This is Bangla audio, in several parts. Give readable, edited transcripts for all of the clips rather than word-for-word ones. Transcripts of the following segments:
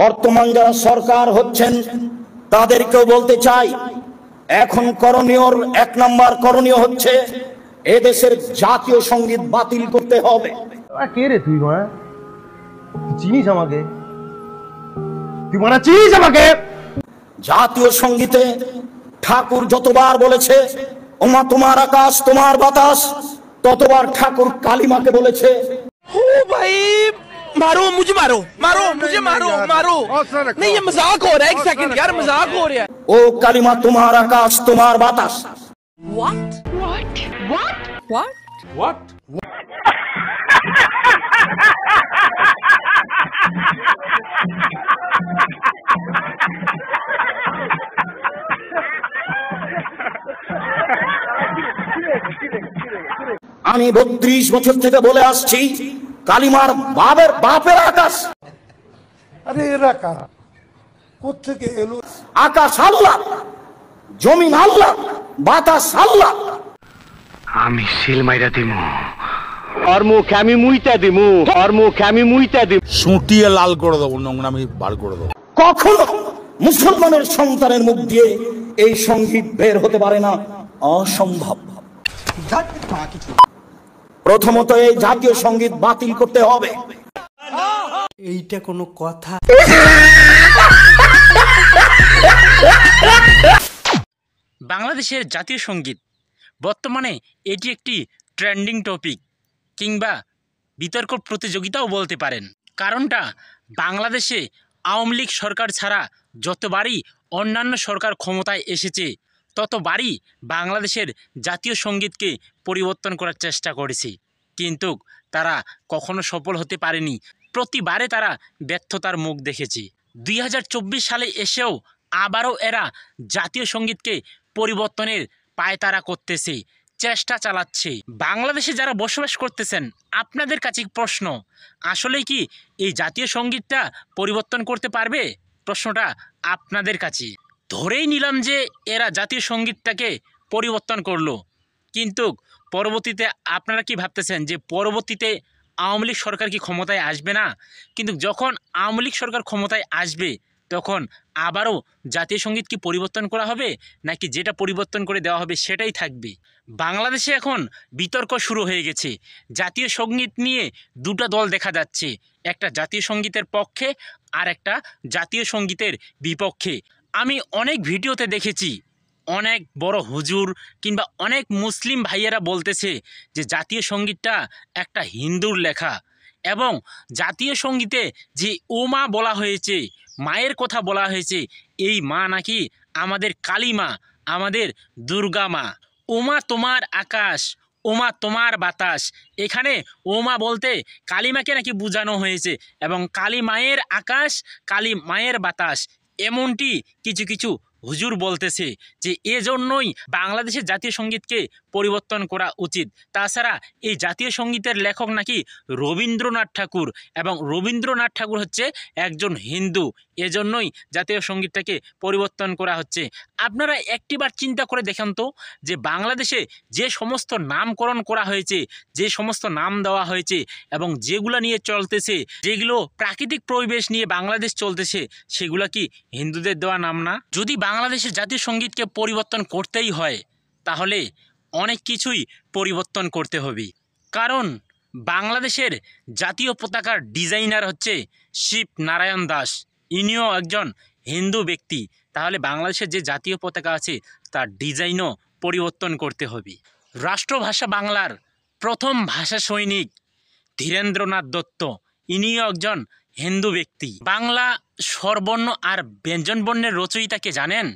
বর্তমান যারা সরকার হচ্ছেন তাদেরকেও বলতে চাই, এখন করণীয় 1 নম্বর করণীয় হচ্ছে এদেশের জাতীয় সঙ্গীত বাতিল করতে হবে। কে রে তুই? চিনিস আমাকে? তুই চিনিস আমাকে? জাতীয় সঙ্গীতে ঠাকুর যতবার বলেছে ওমা তোমার আকাশ তোমার বাতাস, ততবার ঠাকুর কালিমাকে বলেছে ओ भाई मारो मुझे, मारो मारो मुझे, मारो मारो। नहीं ये मजाक हो रहा है, 1 सेकंड यार, मजाक हो रहा है। ও কালিমা তোমার আকাশ তোমার বাতাস। What? What? What? What? What? আমি 32 বছর থেকে বলে আসছি কালিমার বাপের আকাশ। আরে এরা কারা? কোত্থেকে এলো? আকাশ আল্লাহ, জমিন আল্লাহ, বাতাস আল্লাহ। আমি সিল মাইরা দিমু, আর মুখে আমি মুইতা দিমু, আর মুখে আমি মুইতা দিমু, সুটিয়ে লাল করে দেবো, নোংরামি বার করে দেবো। কখনো মুসলমানের সন্তানের মুখ দিয়ে এই সঙ্গীত বের হতে পারে না, অসম্ভব। প্রথমত এই জাতীয় সঙ্গীত বাতিল করতে হবে। এইটা কোনো কথা? বাংলাদেশের জাতীয় সঙ্গীত বর্তমানে এটি একটি ট্রেন্ডিং টপিক কিংবা বিতর্ক প্রতিযোগিতাও বলতে পারেন। কারণটা বাংলাদেশে আওয়ামী লীগ সরকার ছাড়া যতবারই অন্যান্য সরকার ক্ষমতায় এসেছে ততবারই বাংলাদেশের জাতীয় সঙ্গীতকে পরিবর্তন করার চেষ্টা করেছে, কিন্তু তারা কখনো সফল হতে পারেনি। প্রতিবারে তারা ব্যর্থতার মুখ দেখেছে। 2024 সালে এসেও আবারও এরা জাতীয় সঙ্গীতকে পরিবর্তনের পায়তারা করতেছে, চেষ্টা চালাচ্ছে। বাংলাদেশে যারা বসবাস করতেছেন আপনাদের কাছে প্রশ্ন, আসলে কি এই জাতীয় সঙ্গীতটা পরিবর্তন করতে পারবে? প্রশ্নটা আপনাদের কাছে। ধরেই নিলাম যে এরা জাতীয় সঙ্গীতটাকে পরিবর্তন করলো, কিন্তু পরবর্তীতে আপনারা কি ভাবতেছেন যে পরবর্তীতে আওয়ামী লীগ সরকার কি ক্ষমতায় আসবে না? কিন্তু যখন আওয়ামী লীগ সরকার ক্ষমতায় আসবে তখন আবারও জাতীয় সঙ্গীত কি পরিবর্তন করা হবে, নাকি যেটা পরিবর্তন করে দেওয়া হবে সেটাই থাকবে? বাংলাদেশে এখন বিতর্ক শুরু হয়ে গেছে। জাতীয় সঙ্গীত নিয়ে দুটো দল দেখা যাচ্ছে, একটা জাতীয় সঙ্গীতের পক্ষে আর একটা জাতীয় সঙ্গীতের বিপক্ষে। আমি অনেক ভিডিওতে দেখেছি অনেক বড় হুজুর কিংবা অনেক মুসলিম ভাইয়েরা বলতেছে যে জাতীয় সঙ্গীতটা একটা হিন্দুর লেখা, এবং জাতীয় সঙ্গীতে যে ও মা বলা হয়েছে, মায়ের কথা বলা হয়েছে, এই মা নাকি আমাদের কালী মা, আমাদের দুর্গা মা। ওমা তোমার আকাশ, ওমা তোমার বাতাস, এখানে ওমা বলতে কালীমাকে নাকি বোঝানো হয়েছে, এবং কালী মায়ের আকাশ, কালী মায়ের বাতাস, এমনটি কিছু কিছু হুজুর বলতেছে যে এজন্যই বাংলাদেশের জাতীয় সঙ্গীতকে পরিবর্তন করা উচিত। তাছাড়া এই জাতীয় সঙ্গীতের লেখক নাকি রবীন্দ্রনাথ ঠাকুর, এবং রবীন্দ্রনাথ ঠাকুর হচ্ছে একজন হিন্দু, এজন্যই জাতীয় সঙ্গীতটাকে পরিবর্তন করা হচ্ছে। আপনারা একটিবার চিন্তা করে দেখেন তো যে বাংলাদেশে যে সমস্ত নামকরণ করা হয়েছে, যে সমস্ত নাম দেওয়া হয়েছে এবং যেগুলো নিয়ে চলতেছে, যেগুলো প্রাকৃতিক পরিবেশ নিয়ে বাংলাদেশ চলতেছে, সেগুলো কি হিন্দুদের দেওয়া নাম না? যদি বাংলাদেশের জাতীয় সঙ্গীতকে পরিবর্তন করতেই হয় তাহলে অনেক কিছুই পরিবর্তন করতে হবে। কারণ বাংলাদেশের জাতীয় পতাকার ডিজাইনার হচ্ছে শিব নারায়ণ দাস, ইনিও একজন হিন্দু ব্যক্তি। তাহলে বাংলাদেশের যে জাতীয় পতাকা আছে তার ডিজাইনও পরিবর্তন করতে হবে। রাষ্ট্রভাষা বাংলার প্রথম ভাষা সৈনিক ধীরেন্দ্রনাথ দত্ত, ইনিও একজন হিন্দু ব্যক্তি। বাংলা স্বরবর্ণ আর ব্যঞ্জনবর্ণের রচয়িতাকে জানেন?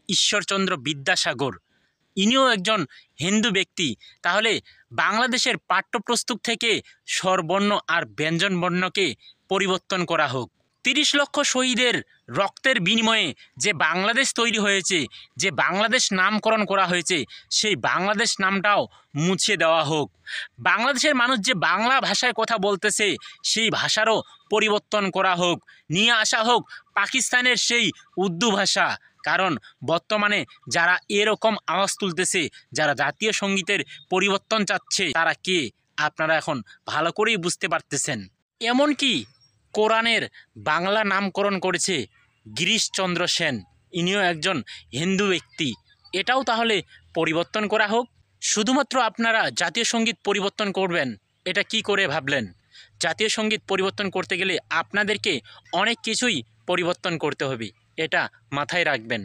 ঈশ্বরচন্দ্র বিদ্যাসাগর, ইনিও একজন হিন্দু ব্যক্তি। তাহলে বাংলাদেশের পাঠ্যপুস্তক থেকে স্বরবর্ণ আর ব্যঞ্জনবর্ণকে পরিবর্তন করা হোক। 30 লক্ষ শহীদের রক্তের বিনিময়ে যে বাংলাদেশ তৈরি হয়েছে, যে বাংলাদেশ নামকরণ করা হয়েছে, সেই বাংলাদেশ নামটাও মুছে দেওয়া হোক। বাংলাদেশের মানুষ যে বাংলা ভাষায় কথা বলতেছে সেই ভাষারও পরিবর্তন করা হোক, নিয়ে আসা হোক পাকিস্তানের সেই উর্দু ভাষা। কারণ বর্তমানে যারা এরকম আওয়াজ তুলতেছে, যারা জাতীয় সঙ্গীতের পরিবর্তন চাচ্ছে, তারা কে আপনারা এখন ভালো করেই বুঝতে পারতেছেন। এমনকি কোরআনের বাংলা নামকরণ করেছে গিরিশচন্দ্র সেন, ইনিও একজন হিন্দু ব্যক্তি। এটাও তাহলে পরিবর্তন করা হোক। শুধুমাত্র আপনারা জাতীয় সঙ্গীত পরিবর্তন করবেন, এটা কি করে ভাবলেন? জাতীয় সঙ্গীত পরিবর্তন করতে গেলে আপনাদেরকে অনেক কিছুই পরিবর্তন করতে হবে, এটা মাথায় রাখবেন।